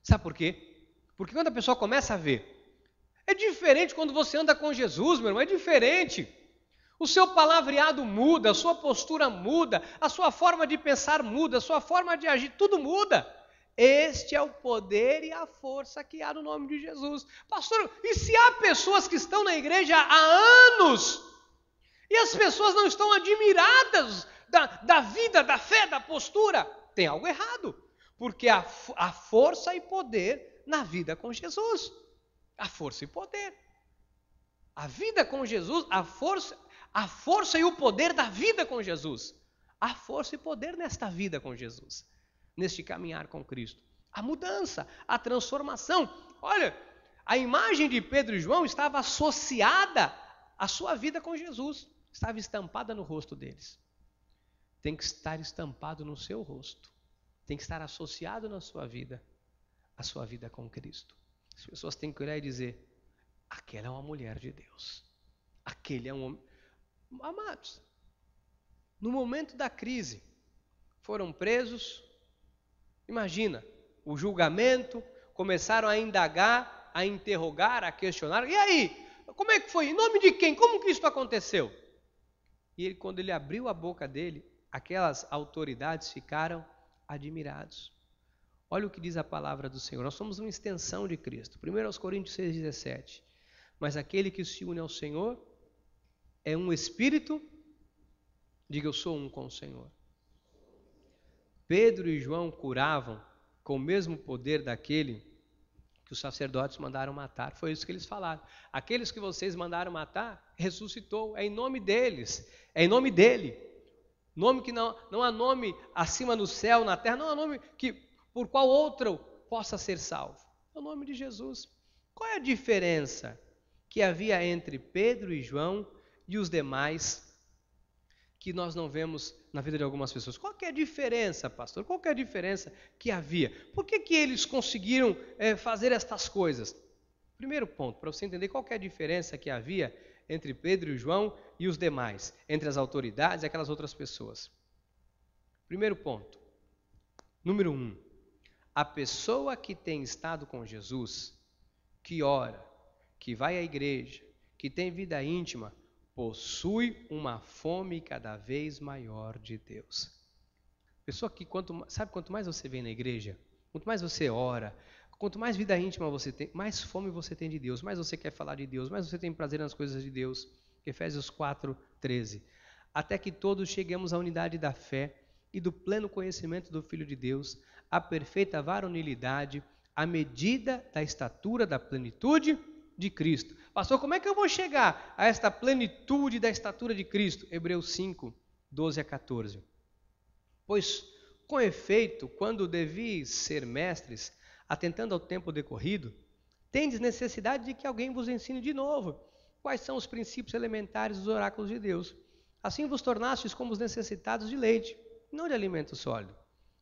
Sabe por quê? Porque quando a pessoa começa a ver, é diferente quando você anda com Jesus, meu irmão, é diferente. O seu palavreado muda, a sua postura muda, a sua forma de pensar muda, a sua forma de agir, tudo muda. Este é o poder e a força que há no nome de Jesus. Pastor, e se há pessoas que estão na igreja há anos, e as pessoas não estão admiradas da vida, da fé, da postura, tem algo errado. Porque há força e poder na vida com Jesus. A força e poder. A vida com Jesus, a força e o poder da vida com Jesus. Há força e poder nesta vida com Jesus. Neste caminhar com Cristo. A mudança, a transformação. Olha, a imagem de Pedro e João estava associada à sua vida com Jesus. Estava estampada no rosto deles. Tem que estar estampado no seu rosto. Tem que estar associado na sua vida. A sua vida com Cristo. As pessoas têm que olhar e dizer, aquela é uma mulher de Deus. Aquele é um homem. Amados, no momento da crise, foram presos. Imagina, o julgamento, começaram a indagar, a interrogar, a questionar. E aí, como é que foi? Em nome de quem? Como que isso aconteceu? E ele, quando ele abriu a boca dele, aquelas autoridades ficaram admirados. Olha o que diz a palavra do Senhor. Nós somos uma extensão de Cristo. 1 Coríntios 6,17. Mas aquele que se une ao Senhor é um espírito. Diga, eu sou um com o Senhor. Pedro e João curavam com o mesmo poder daquele que os sacerdotes mandaram matar. Foi isso que eles falaram. Aqueles que vocês mandaram matar, ressuscitou. É em nome deles. É em nome dele. Nome que não há nome acima no céu, na terra. Não há nome por qual outro possa ser salvo. É o nome de Jesus. Qual é a diferença que havia entre Pedro e João e os demais que nós não vemos na vida de algumas pessoas? Qual que é a diferença, pastor? Qual que é a diferença que havia? Por que eles conseguiram fazer estas coisas? Primeiro ponto, para você entender qual que é a diferença que havia entre Pedro e João e os demais, entre as autoridades e aquelas outras pessoas. Primeiro ponto, número 1, a pessoa que tem estado com Jesus, que ora, que vai à igreja, que tem vida íntima, possui uma fome cada vez maior de Deus. Pessoa que quanto mais você vem na igreja, quanto mais você ora, quanto mais vida íntima você tem, mais fome você tem de Deus, mais você quer falar de Deus, mais você tem prazer nas coisas de Deus. Efésios 4:13. Até que todos cheguemos à unidade da fé e do pleno conhecimento do Filho de Deus, à perfeita varonilidade, à medida da estatura da plenitude de Cristo. Pastor, como é que eu vou chegar a esta plenitude da estatura de Cristo? Hebreus 5:12-14. Pois, com efeito, quando devis ser mestres, atentando ao tempo decorrido, tendes necessidade de que alguém vos ensine de novo quais são os princípios elementares dos oráculos de Deus. Assim vos tornastes como os necessitados de leite, não de alimento sólido.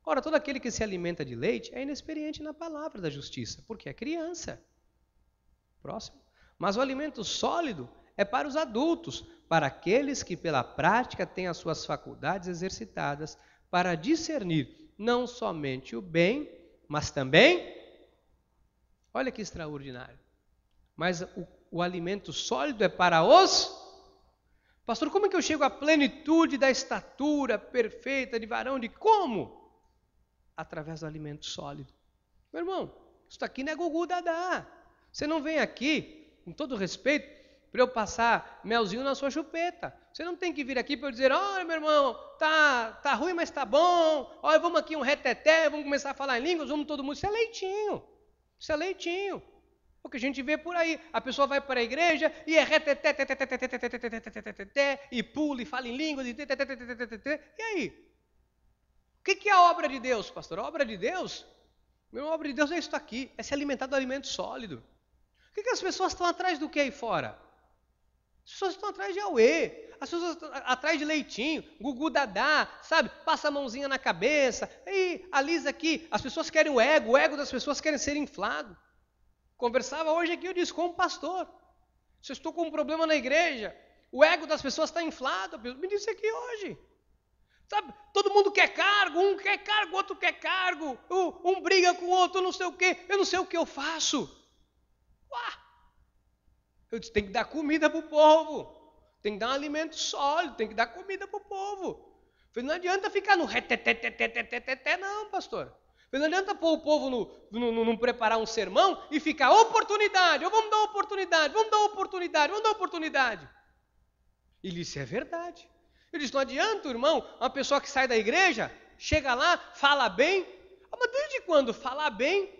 Ora, todo aquele que se alimenta de leite é inexperiente na palavra da justiça, porque é criança. Próximo. Mas o alimento sólido é para os adultos, para aqueles que pela prática têm as suas faculdades exercitadas para discernir não somente o bem, mas também, olha que extraordinário, mas o alimento sólido é para os... Pastor, como é que eu chego à plenitude da estatura perfeita de varão? De como? Através do alimento sólido. Meu irmão, isso aqui não é gugu dadá. Você não vem aqui, com todo respeito, para eu passar melzinho na sua chupeta. Você não tem que vir aqui para eu dizer, olha meu irmão, tá ruim, mas tá bom. Olha, vamos aqui um reteté, vamos começar a falar em línguas, vamos todo mundo. Isso é leitinho. Isso é leitinho. O que a gente vê por aí. A pessoa vai para a igreja e é reteté, e pula e fala em línguas, e aí? O que é a obra de Deus, pastor? A obra de Deus? A obra de Deus é isso aqui, é se alimentar do alimento sólido. O que as pessoas estão atrás do que aí fora? As pessoas estão atrás de auê, as pessoas estão atrás de leitinho, gugu dadá, sabe? Passa a mãozinha na cabeça, e alisa aqui. As pessoas querem o ego das pessoas querem ser inflado. Conversava hoje aqui, eu disse com um pastor. Se eu estou com um problema na igreja, o ego das pessoas está inflado. Me disse aqui hoje. Sabe, todo mundo quer cargo, um quer cargo, outro quer cargo. Um briga com o outro, não sei o quê. Eu não sei o que eu faço. Eu disse, tem que dar comida para o povo. Tem que dar um alimento sólido, tem que dar comida para o povo. Falei, não adianta ficar no reteteteteteteteté, não, pastor. Falei, não adianta pôr o povo não preparar um sermão e ficar oportunidade, vamos dar oportunidade, vamos dar oportunidade, vamos dar oportunidade. Ele disse, é verdade. Eu disse, não adianta, irmão, uma pessoa que sai da igreja, chega lá, fala bem. Mas desde quando falar bem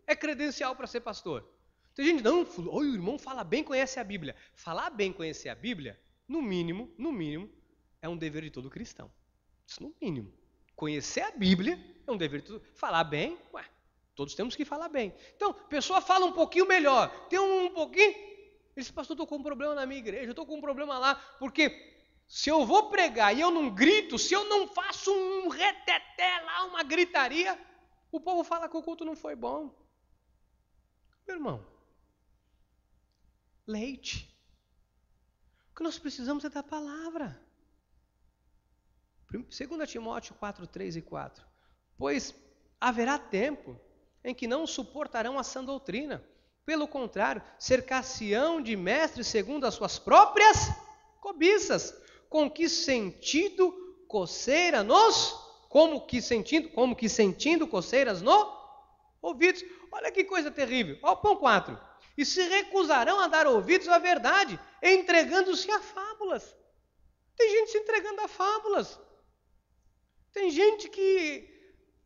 é credencial para ser pastor? Tem gente, não, o irmão fala bem, conhece a Bíblia. Falar bem, conhecer a Bíblia, no mínimo, é um dever de todo cristão. Isso no mínimo. Conhecer a Bíblia é um dever de todo. Falar bem, todos temos que falar bem. Então, a pessoa fala um pouquinho melhor, tem um pouquinho. Ele diz, pastor, estou com um problema na minha igreja, estou com um problema lá, porque se eu vou pregar e eu não grito, se eu não faço um reteté lá, uma gritaria, o povo fala que o culto não foi bom. Meu irmão, leite. O que nós precisamos é da palavra. 2 Timóteo 4, 3 e 4. Pois haverá tempo em que não suportarão a sã doutrina. Pelo contrário, cercar-se-ão de mestres segundo as suas próprias cobiças. Com que sentido coceira nos... Como que sentindo coceiras no ouvidos. Olha que coisa terrível. Olha o ponto 4. E se recusarão a dar ouvidos à verdade, entregando-se a fábulas. Tem gente se entregando a fábulas. Tem gente que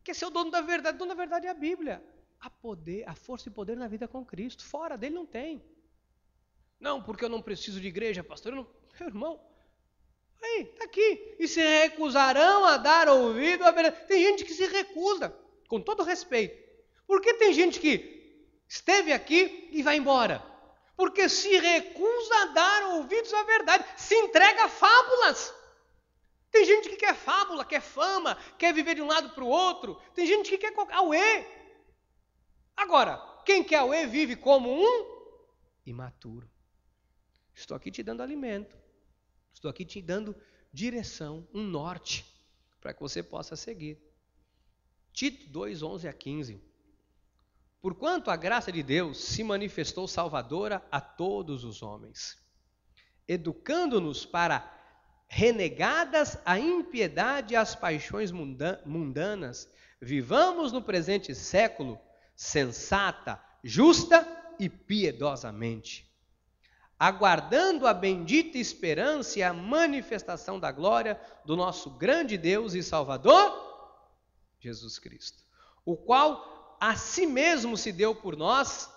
quer ser o dono da verdade. O dono da verdade é a Bíblia. A força e poder na vida com Cristo. Fora dele não tem. Não, porque eu não preciso de igreja, pastor. Meu irmão, aí, está aqui. E se recusarão a dar ouvido à verdade. Tem gente que se recusa, com todo respeito. Porque tem gente que esteve aqui e vai embora. Porque se recusa a dar ouvidos à verdade, se entrega a fábulas. Tem gente que quer fábula, quer fama, quer viver de um lado para o outro. Tem gente que quer auê. Agora, quem quer auê vive como um imaturo. Estou aqui te dando alimento. Estou aqui te dando direção, um norte, para que você possa seguir. Tito 2, 11 a 15. Porquanto a graça de Deus se manifestou salvadora a todos os homens, educando-nos para, renegadas a impiedade e as paixões mundanas, vivamos no presente século sensata, justa e piedosamente, aguardando a bendita esperança e a manifestação da glória do nosso grande Deus e Salvador, Jesus Cristo, o qual a si mesmo se deu por nós,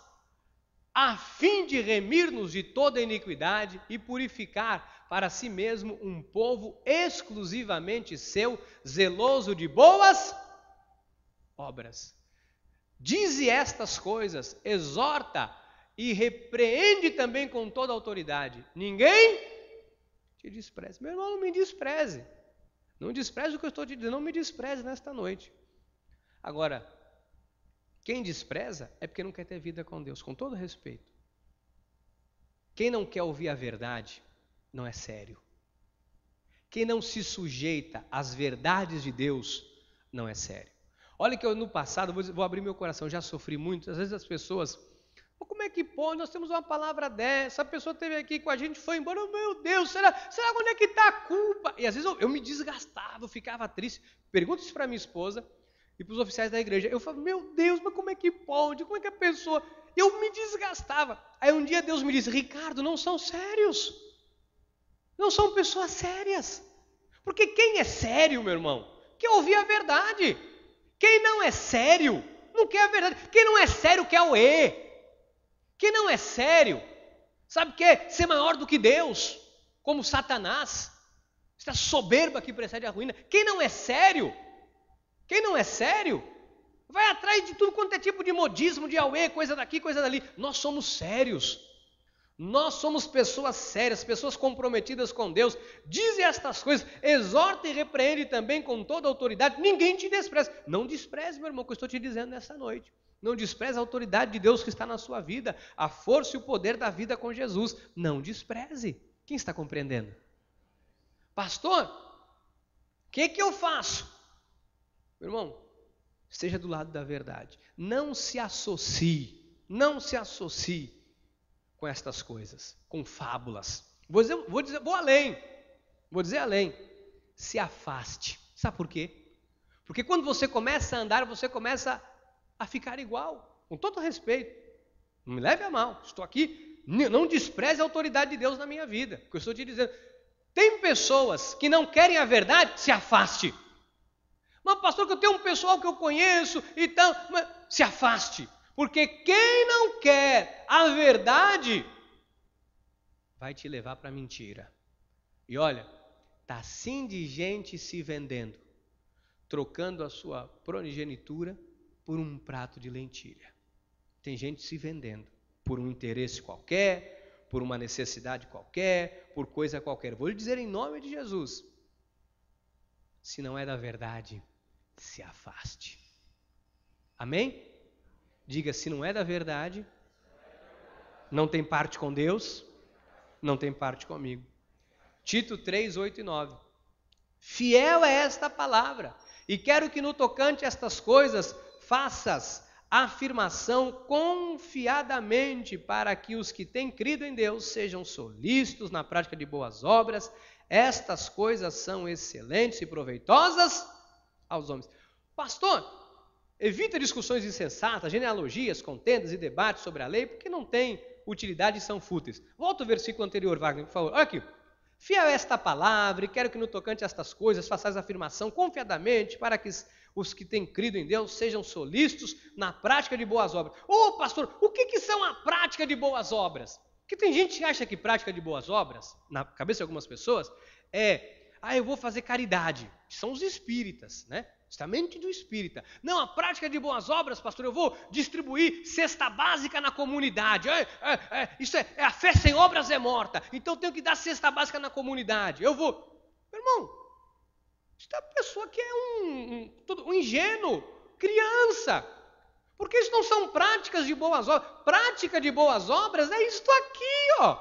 a fim de remir-nos de toda iniquidade e purificar para si mesmo um povo exclusivamente seu, zeloso de boas obras. Dize estas coisas, exorta e repreende também com toda autoridade. Ninguém te despreze. Meu irmão, não me despreze. Não despreze o que eu estou te dizendo, não me despreze nesta noite. Agora, quem despreza é porque não quer ter vida com Deus, com todo respeito. Quem não quer ouvir a verdade, não é sério. Quem não se sujeita às verdades de Deus, não é sério. Olha que eu no passado, vou abrir meu coração, já sofri muito. Às vezes as pessoas, como é que pode? Nós temos uma palavra dessa, a pessoa esteve aqui com a gente, foi embora, meu Deus, será onde é que está a culpa? E às vezes eu me desgastava, eu ficava triste. Pergunto isso para minha esposa e para os oficiais da igreja. Eu falo, meu Deus, mas como é que pode? Como é que a pessoa... Eu me desgastava. Aí um dia Deus me disse, Ricardo, não são sérios. Não são pessoas sérias. Porque quem é sério, meu irmão, quer ouvir a verdade. Quem não é sério, não quer a verdade. Quem não é sério quer o E. Quem não é sério, sabe que é ser maior do que Deus, como Satanás. Esta soberba que precede a ruína. Quem não é sério, vai atrás de tudo quanto é tipo de modismo, de auê, coisa daqui, coisa dali. Nós somos sérios. Nós somos pessoas sérias, pessoas comprometidas com Deus. Dize estas coisas, exorta e repreende também com toda autoridade. Ninguém te despreza. Não despreze, meu irmão, o que eu estou te dizendo nessa noite. Não despreze a autoridade de Deus que está na sua vida, a força e o poder da vida com Jesus. Não despreze. Quem está compreendendo? Pastor, o que eu faço? Meu irmão, esteja do lado da verdade. Não se associe com estas coisas, com fábulas. Vou dizer além. Se afaste. Sabe por quê? Porque quando você começa a andar, você começa a ficar igual. Com todo respeito. Não me leve a mal. Estou aqui. Não despreze a autoridade de Deus na minha vida. Porque eu estou te dizendo. Tem pessoas que não querem a verdade, se afaste. Mas pastor, que eu tenho um pessoal que eu conheço e tal. Mas se afaste. Porque quem não quer a verdade vai te levar para a mentira. E olha, está assim de gente se vendendo, trocando a sua primogenitura por um prato de lentilha. Tem gente se vendendo por um interesse qualquer, por uma necessidade qualquer, por coisa qualquer. Vou lhe dizer em nome de Jesus, se não é da verdade, se afaste. Amém? Diga, se não é da verdade, não tem parte com Deus, não tem parte comigo. Tito 3, 8 e 9. Fiel é esta palavra, e quero que no tocante a estas coisas faças afirmação confiadamente, para que os que têm crido em Deus sejam solícitos na prática de boas obras. Estas coisas são excelentes e proveitosas aos homens. Pastor, evita discussões insensatas, genealogias, contendas e debates sobre a lei, porque não tem utilidade e são fúteis. Volta ao versículo anterior, Wagner, por favor. Olha aqui. Fiel é esta palavra, e quero que no tocante a estas coisas façais afirmação confiadamente, para que os que têm crido em Deus sejam solícitos na prática de boas obras. Ô pastor, o que são a prática de boas obras? Porque tem gente que acha que prática de boas obras, na cabeça de algumas pessoas, eu vou fazer caridade. São os espíritas, né? Isso é a mente do espírita. Não, a prática de boas obras, pastor, eu vou distribuir cesta básica na comunidade. Isso é a fé sem obras é morta. Então eu tenho que dar cesta básica na comunidade. Eu vou. Meu irmão, isso é uma pessoa que é um ingênuo, criança. Porque isso não são práticas de boas obras. Prática de boas obras é isto aqui, ó.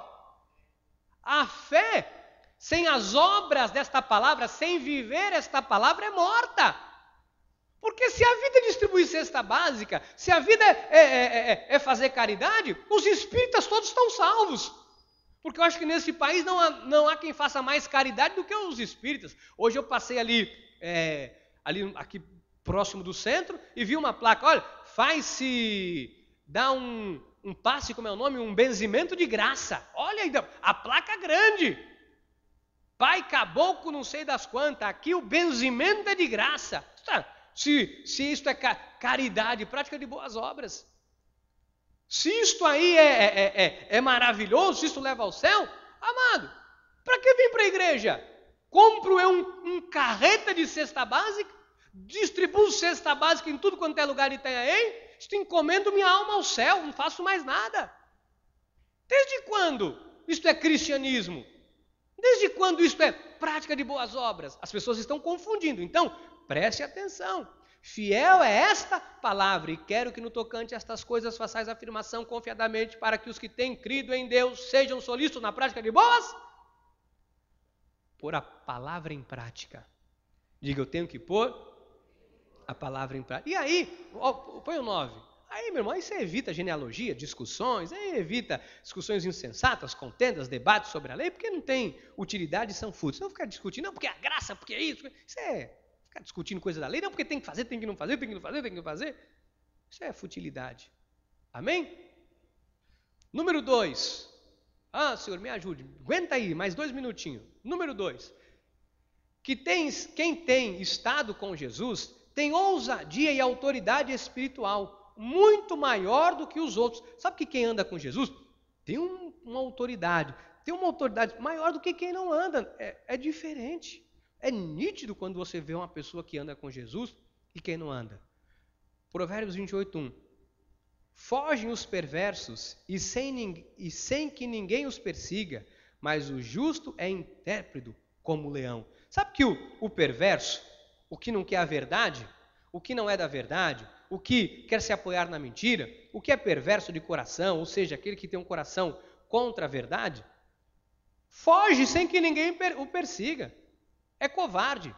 A fé sem as obras desta palavra, sem viver esta palavra, é morta. Porque se a vida é distribuir cesta básica, se a vida é fazer caridade, os espíritas todos estão salvos. Porque eu acho que nesse país não há quem faça mais caridade do que os espíritas. Hoje eu passei aqui próximo do centro, e vi uma placa, olha, dá um passe, como é o nome? Um benzimento de graça. Olha aí, a placa grande. Pai caboclo não sei das quantas, aqui o benzimento é de graça. Se isto é caridade, prática de boas obras. Se isto aí é maravilhoso, se isto leva ao céu, amado, para que vir para a igreja? Compro eu um carreta de cesta básica, distribuo cesta básica em tudo quanto é lugar de Itanhaém, estou encomendo minha alma ao céu, não faço mais nada. Desde quando isto é cristianismo? Desde quando isto é prática de boas obras? As pessoas estão confundindo, então preste atenção. Fiel é esta palavra, e quero que no tocante a estas coisas façais afirmação confiadamente, para que os que têm crido em Deus sejam solícitos na prática de boas. Pôr a palavra em prática. Diga, eu tenho que pôr a palavra em prática. E aí, põe o 9. Aí, meu irmão, aí você evita genealogia, discussões, aí evita discussões insensatas, contendas, debates sobre a lei, porque não tem utilidade e são fúteis. Não ficar discutindo, não, porque a graça, porque isso é ficar discutindo coisa da lei, não, porque tem que fazer, tem que não fazer, tem que não fazer, tem que não fazer. Isso é futilidade. Amém? Número 2. Senhor, me ajude. Aguenta aí, mais 2 minutinhos. Número 2. Quem tem estado com Jesus tem ousadia e autoridade espiritual muito maior do que os outros. Sabe que quem anda com Jesus tem uma autoridade maior do que quem não anda. É diferente. É nítido quando você vê uma pessoa que anda com Jesus e quem não anda. Provérbios 28:1. Fogem os perversos e sem que ninguém os persiga, mas o justo é intérpride como o leão. Sabe que o perverso, o que não quer a verdade, o que não é da verdade, o que quer se apoiar na mentira, o que é perverso de coração, ou seja, aquele que tem um coração contra a verdade, foge sem que ninguém o persiga. É covarde,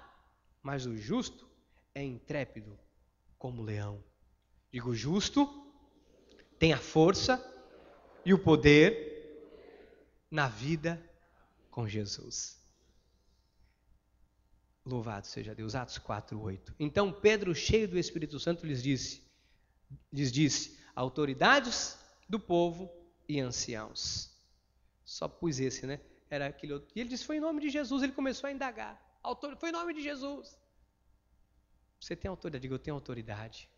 mas o justo é intrépido como leão. Digo, o justo tem a força e o poder na vida com Jesus. Louvado seja Deus. Atos 4:8. Então Pedro, cheio do Espírito Santo, lhes disse, autoridades do povo e anciãos. Só pus esse, né? Era aquele outro. E ele disse, foi em nome de Jesus. Ele começou a indagar. Foi em nome de Jesus. Você tem autoridade? Diga, eu tenho autoridade.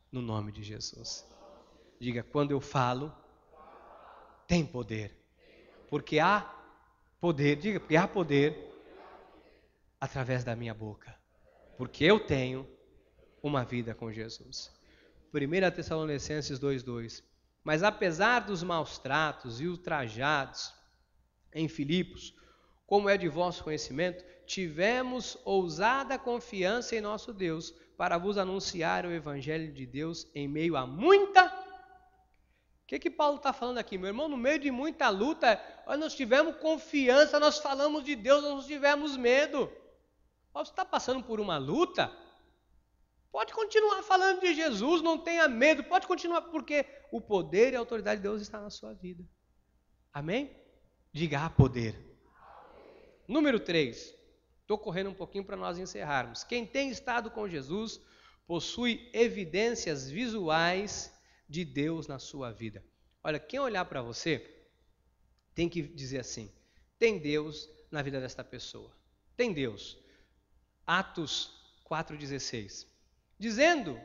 No nome de Jesus. Diga, quando eu falo, tem poder. Porque há poder. Diga, porque há poder através da minha boca. Porque eu tenho uma vida com Jesus. 1 Tessalonicenses 2:2. Mas apesar dos maus tratos e ultrajados em Filipos, como é de vosso conhecimento, tivemos ousada confiança em nosso Deus para vos anunciar o Evangelho de Deus em meio a muita... O que Paulo está falando aqui, meu irmão? No meio de muita luta, nós tivemos confiança, nós falamos de Deus, nós não tivemos medo. Você está passando por uma luta? Pode continuar falando de Jesus, não tenha medo, pode continuar, porque o poder e a autoridade de Deus está na sua vida. Amém? Diga, há poder. Número 3. Estou correndo um pouquinho para nós encerrarmos. Quem tem estado com Jesus possui evidências visuais de Deus na sua vida. Olha, quem olhar para você tem que dizer assim, tem Deus na vida desta pessoa. Tem Deus. Atos 4,16. Dizendo,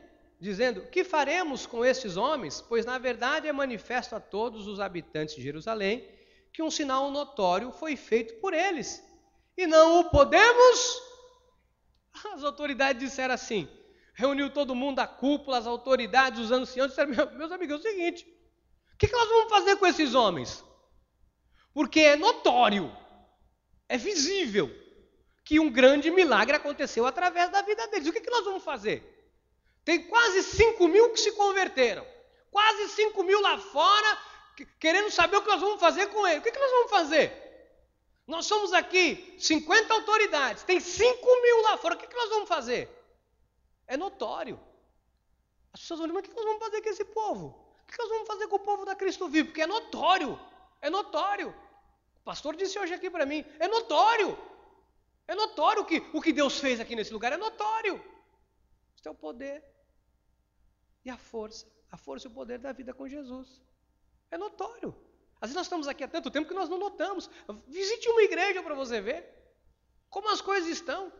que faremos com estes homens? Pois na verdade é manifesto a todos os habitantes de Jerusalém que um sinal notório foi feito por eles. E não o podemos? As autoridades disseram assim, reuniu todo mundo, a cúpula, as autoridades, os anciãos, disseram, meus amigos, é o seguinte, o que nós vamos fazer com esses homens? Porque é notório, é visível, que um grande milagre aconteceu através da vida deles. O que nós vamos fazer? Tem quase 5.000 que se converteram. Quase 5.000 lá fora, querendo saber o que nós vamos fazer com eles. O que nós vamos fazer? Nós somos aqui 50 autoridades, tem 5.000 lá fora. O que nós vamos fazer? É notório. As pessoas vão dizer, mas o que nós vamos fazer com esse povo? O que nós vamos fazer com o povo da Cristo Vivo? Porque é notório. É notório. O pastor disse hoje aqui para mim, é notório. É notório o que Deus fez aqui nesse lugar, é notório. Isso é o poder e a força e o poder da vida com Jesus. É notório. Às vezes nós estamos aqui há tanto tempo que nós não notamos. Visite uma igreja para você ver como as coisas estão.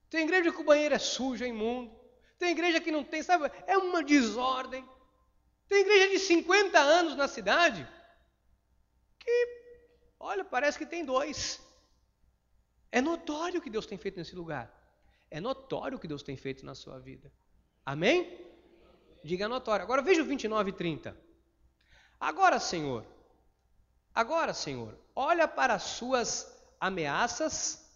Tem igreja que o banheiro é sujo, é imundo. Tem igreja que não tem, sabe, é uma desordem. Tem igreja de 50 anos na cidade que, olha, parece que tem 2. É notório o que Deus tem feito nesse lugar. É notório o que Deus tem feito na sua vida. Amém? Diga notório. Agora veja o 29 e 30. Agora, Senhor, olha para as suas ameaças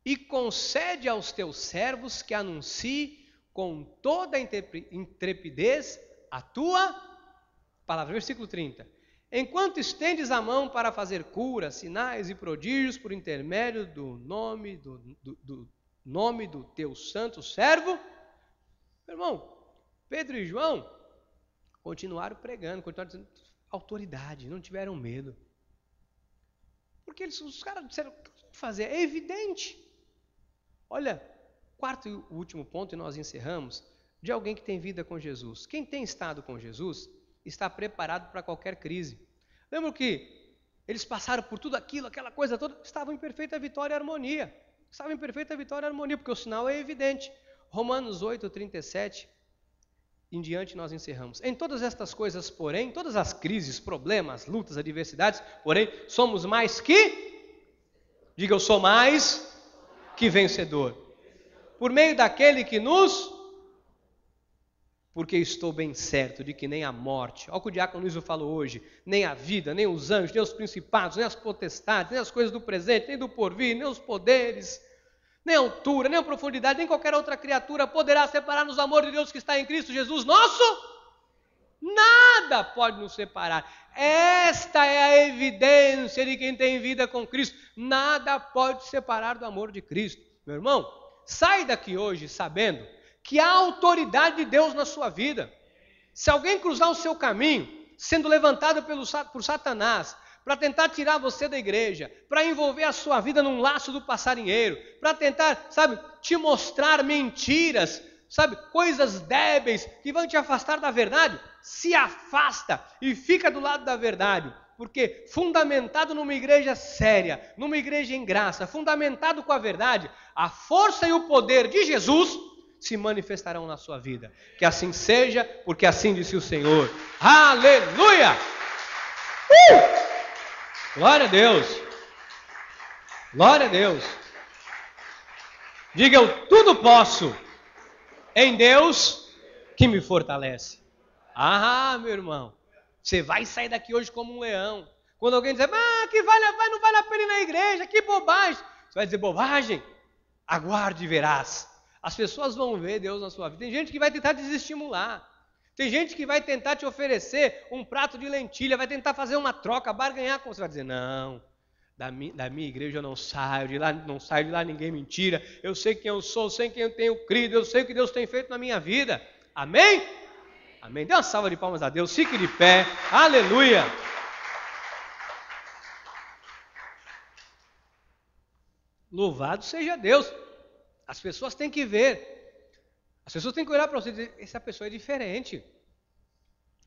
e concede aos teus servos que anuncie com toda a intrepidez a tua palavra. Versículo 30. Enquanto estendes a mão para fazer curas, sinais e prodígios por intermédio do nome do teu santo servo. Meu irmão, Pedro e João continuaram pregando, continuaram dizendo autoridade, não tiveram medo. Porque os caras disseram, o que nós vamos fazer? É evidente. Olha, quarto e último ponto, e nós encerramos, de alguém que tem vida com Jesus. Quem tem estado com Jesus está preparado para qualquer crise. Lembra que eles passaram por tudo aquilo, aquela coisa toda, estavam em perfeita vitória e harmonia. Estavam em perfeita vitória e harmonia, porque o sinal é evidente. Romanos 8:37, em diante nós encerramos. Em todas estas coisas, porém, todas as crises, problemas, lutas, adversidades, porém, somos mais que... Diga, eu sou mais que vencedor. Por meio daquele que nos... Porque estou bem certo de que nem a morte, olha o que o diácono Luiz falou hoje, nem a vida, nem os anjos, nem os principados, nem as potestades, nem as coisas do presente, nem do porvir, nem os poderes, nem a altura, nem a profundidade, nem qualquer outra criatura poderá separar-nos do amor de Deus que está em Cristo Jesus nosso. Nada pode nos separar. Esta é a evidência de quem tem vida com Cristo. Nada pode separar do amor de Cristo. Meu irmão, sai daqui hoje sabendo que há autoridade de Deus na sua vida. Se alguém cruzar o seu caminho, sendo levantado por Satanás, para tentar tirar você da igreja, para envolver a sua vida num laço do passarinheiro, para tentar, te mostrar mentiras, coisas débeis que vão te afastar da verdade, se afasta e fica do lado da verdade, porque fundamentado numa igreja séria, numa igreja em graça, fundamentado com a verdade, a força e o poder de Jesus se manifestarão na sua vida. Que assim seja, porque assim disse o Senhor. Aleluia! Glória a Deus! Glória a Deus! Diga, eu tudo posso em Deus que me fortalece. Ah, meu irmão, você vai sair daqui hoje como um leão. Quando alguém dizer, não vale a pena ir na igreja, que bobagem. Você vai dizer, bobagem? Aguarde e verás. As pessoas vão ver Deus na sua vida. Tem gente que vai tentar desestimular. Tem gente que vai tentar te oferecer um prato de lentilha, vai tentar fazer uma troca, barganhar com você. Vai dizer, não, da minha igreja eu não saio de lá ninguém mentira. Eu sei quem eu sou, eu sei quem eu tenho crido, eu sei o que Deus tem feito na minha vida. Amém? Amém. Dê uma salva de palmas a Deus, fique de pé. Aleluia. Louvado seja Deus. As pessoas têm que ver. As pessoas têm que olhar para você e dizer, essa pessoa é diferente.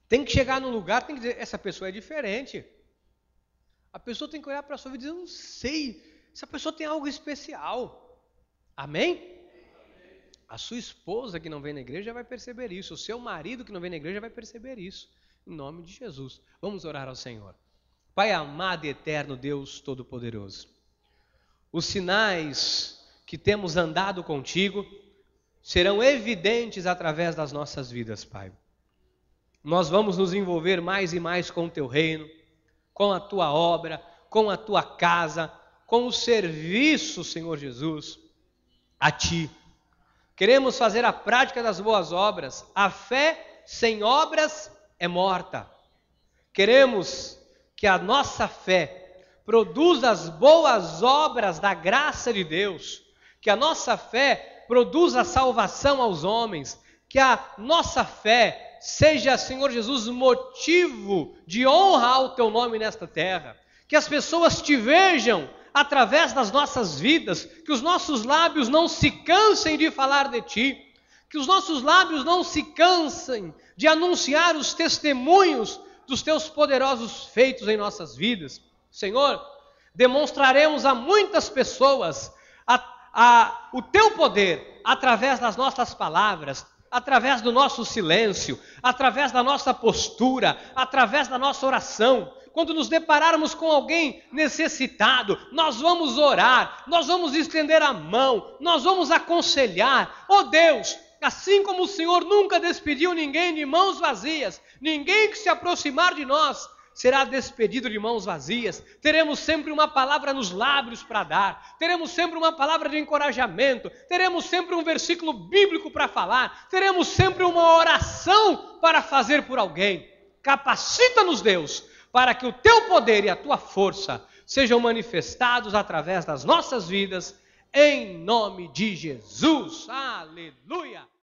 Tem que chegar num lugar, tem que dizer, essa pessoa é diferente. A pessoa tem que olhar para a sua vida e dizer, eu não sei, essa pessoa tem algo especial. Amém? A sua esposa que não vem na igreja vai perceber isso. O seu marido que não vem na igreja vai perceber isso. Em nome de Jesus. Vamos orar ao Senhor. Pai amado e eterno Deus Todo-Poderoso. Os sinais que temos andado contigo serão evidentes através das nossas vidas, Pai. Nós vamos nos envolver mais e mais com o Teu reino, com a Tua obra, com a Tua casa, com o serviço, Senhor Jesus, a Ti. Queremos fazer a prática das boas obras. A fé sem obras é morta. Queremos que a nossa fé produza as boas obras da graça de Deus, que a nossa fé produza salvação aos homens, que a nossa fé seja, Senhor Jesus, motivo de honra ao Teu nome nesta terra, que as pessoas Te vejam através das nossas vidas, que os nossos lábios não se cansem de falar de Ti, que os nossos lábios não se cansem de anunciar os testemunhos dos Teus poderosos feitos em nossas vidas. Senhor, demonstraremos a muitas pessoas o Teu poder através das nossas palavras, através do nosso silêncio, através da nossa postura, através da nossa oração. Quando nos depararmos com alguém necessitado, nós vamos orar, nós vamos estender a mão, nós vamos aconselhar. Oh Deus, assim como o Senhor nunca despediu ninguém de mãos vazias, ninguém que se aproximar de nós será despedido de mãos vazias. Teremos sempre uma palavra nos lábios para dar, teremos sempre uma palavra de encorajamento, teremos sempre um versículo bíblico para falar, teremos sempre uma oração para fazer por alguém. Capacita-nos, Deus, para que o Teu poder e a Tua força sejam manifestados através das nossas vidas, em nome de Jesus. Aleluia!